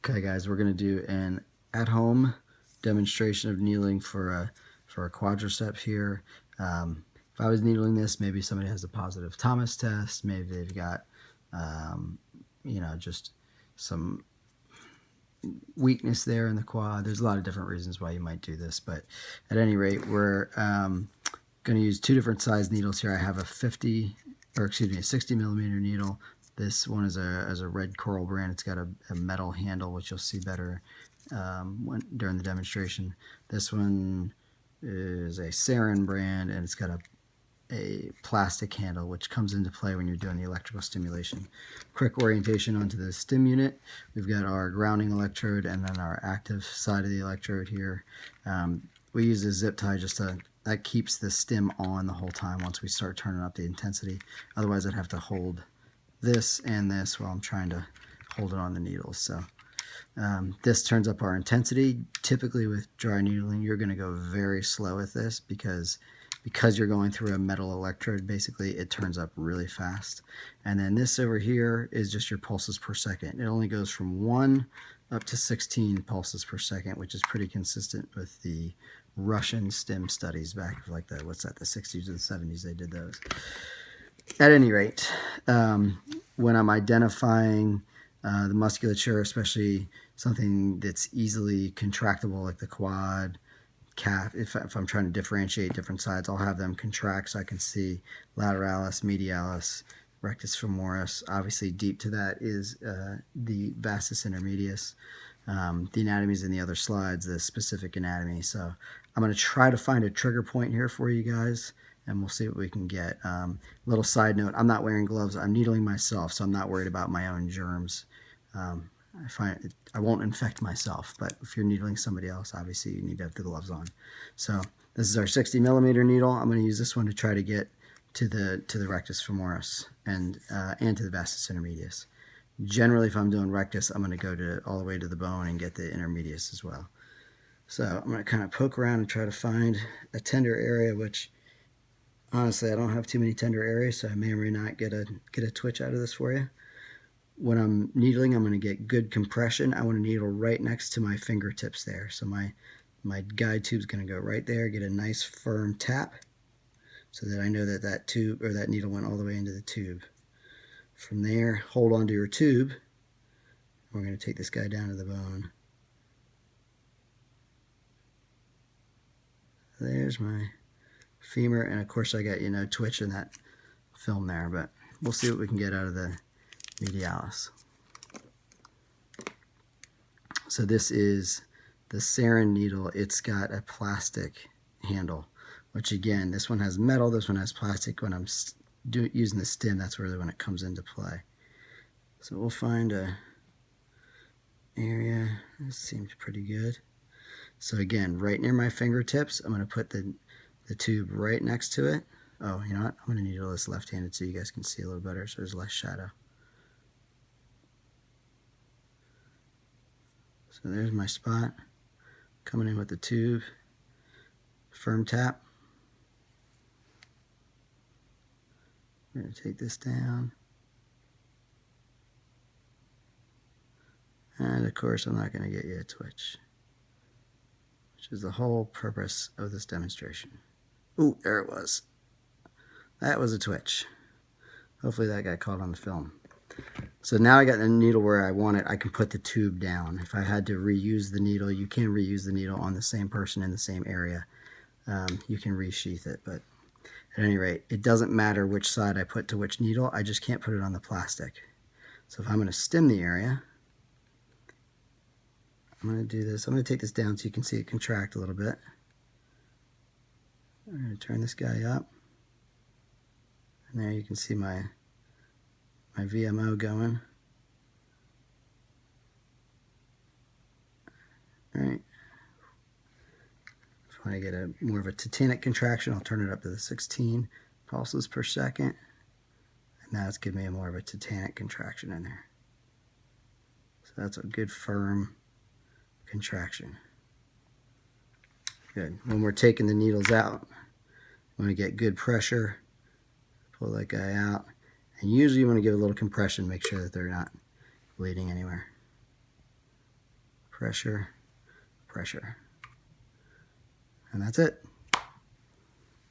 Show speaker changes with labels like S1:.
S1: Okay guys, we're going to do an at-home demonstration of needling for a quadriceps here. If I was needling this, maybe somebody has a positive Thomas test, maybe they've got just some weakness there in the quad. There's a lot of different reasons why you might do this, but at any rate, we're going to use two different size needles here. I have a 60 millimeter needle. This one is a red coral brand. It's got a metal handle, which you'll see better during the demonstration. This one is a sarin brand, and it's got a plastic handle, which comes into play when you're doing the electrical stimulation. Quick orientation onto the stim unit. We've got our grounding electrode and then our active side of the electrode here. We use a zip tie that keeps the stim on the whole time once we start turning up the intensity. Otherwise, I'd have to hold this and this while I'm trying to hold it on the needles. So this turns up our intensity. Typically with dry needling, you're going to go very slow with this because you're going through a metal electrode. Basically, it turns up really fast. And then this over here is just your pulses per second. It only goes from 1 up to 16 pulses per second, which is pretty consistent with the Russian stim studies back of like the 60s or the 70s. They did those. At any rate, when I'm identifying the musculature, especially something that's easily contractible like the quad, calf, if I'm trying to differentiate different sides, I'll have them contract so I can see lateralis, medialis, rectus femoris. Obviously, deep to that is the vastus intermedius. The anatomy is in the other slides, the specific anatomy. So I'm going to try to find a trigger point here for you guys, and we'll see what we can get. Little side note, I'm not wearing gloves. I'm needling myself, so I'm not worried about my own germs. I won't infect myself, but if you're needling somebody else, obviously you need to have the gloves on. So this is our 60 millimeter needle. I'm going to use this one to try to get to the rectus femoris and to the vastus intermedius. Generally, if I'm doing rectus, I'm going to go all the way to the bone and get the intermedius as well. So I'm going to kind of poke around and try to find a tender area, which honestly I don't have too many tender areas, so I may or may not get a twitch out of this for you. When I'm needling, I'm going to get good compression. I want to needle right next to my fingertips there. So my guide tube is going to go right there, get a nice firm tap so that I know that tube or that needle went all the way into the tube. From there, hold onto your tube. We're going to take this guy down to the bone. There's my femur, and of course I got twitch in that film there, but we'll see what we can get out of the medialis. So this is the sarin needle. It's got a plastic handle, which again, this one has metal, this one has plastic. When I'm using the stim, that's really when it comes into play. So we'll find a area. This seems pretty good. So again, right near my fingertips, I'm going to put the tube right next to it. Oh, you know what? I'm going to needle this left-handed so you guys can see a little better, so there's less shadow. So there's my spot. Coming in with the tube. Firm tap. We're going to take this down. And of course, I'm not going to get you a twitch, which is the whole purpose of this demonstration. Ooh, there it was. That was a twitch. Hopefully that got caught on the film. So now I got the needle where I want it. I can put the tube down. If I had to reuse the needle, you can reuse the needle on the same person in the same area. You can resheath it, but at any rate, it doesn't matter which side I put to which needle. I just can't put it on the plastic. So if I'm going to stim the area, I'm going to do this. I'm going to take this down so you can see it contract a little bit. I'm going to turn this guy up. And there you can see my VMO going. All right. If I want to get more of a tetanic contraction, I'll turn it up to the 16 pulses per second. And now it's giving me more of a tetanic contraction in there. So that's a good firm contraction. Good. When we're taking the needles out, we want to get good pressure. Pull that guy out. And usually you want to give a little compression, make sure that they're not bleeding anywhere. pressure, pressure. And that's it.